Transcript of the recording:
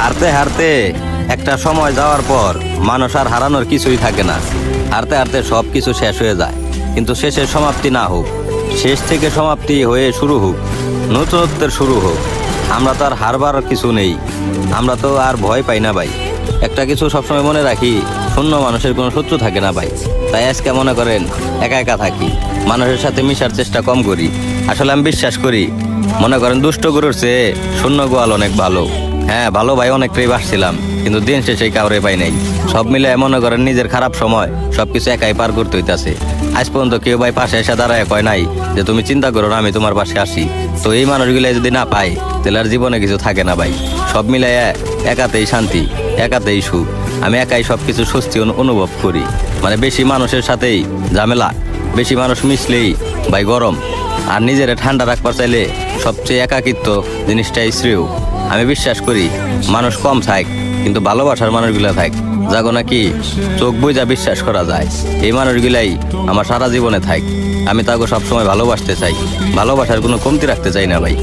হারতে হারতে একটা সময় যাওয়ার পর মানুষ আর হারানোর কিছুই থাকে না। হারতে হারতে সব কিছু শেষ হয়ে যায়, কিন্তু শেষের সমাপ্তি না হোক, শেষ থেকে সমাপ্তি হয়ে শুরু হোক, নতুনত্বের শুরু হোক। আমরা তো আর হারবার কিছু নেই, আমরা তো আর ভয় পাই না ভাই। একটা কিছু সবসময় মনে রাখি, শূন্য মানুষের কোনো শত্রু থাকে না ভাই। তাই আজকে মনে করেন একা একা থাকি, মানুষের সাথে মিশার চেষ্টা কম করি। আসলে আমি বিশ্বাস করি, মনে করেন দুষ্ট গরুর চেয়ে শূন্য গোয়াল অনেক ভালো। হ্যাঁ ভালো ভাই, অনেকটাই বাসছিলাম, কিন্তু দিন শেষে কাউরে পাই নাই। সব মিলে মনে করেন নিজের খারাপ সময় সবকিছু একাই পার করতে হইতাছে। আজ পর্যন্ত কেউ ভাই পাশে এসে দাঁড়ায় কয় নাই যে তুমি চিন্তা করো না, আমি তোমার পাশে আসি। তো এই মানুষগুলো যদি না পাই, তাহলে আর জীবনে কিছু থাকে না ভাই। সব মিলে একাতেই শান্তি, একাতেই সুখ। আমি একাই সবকিছু স্বস্তি অনুভব করি। মানে বেশি মানুষের সাথেই ঝামেলা, বেশি মানুষ মিশলেই ভাই গরম। আর নিজেরা ঠান্ডা রাখবার চাইলে সবচেয়ে একাকিত্ব জিনিসটাই শ্রেয়। আমি বিশ্বাস করি মানুষ কম থাক, কিন্তু ভালোবাসার মানুষগুলা থাক, যাগো নাকি চোখ বুঝা বিশ্বাস করা যায়। এই মানুষগুলাই আমার সারা জীবনে থাক। আমি তাকে সবসময় ভালোবাসতে চাই, ভালোবাসার কোনো কমতি রাখতে চাই না ভাই।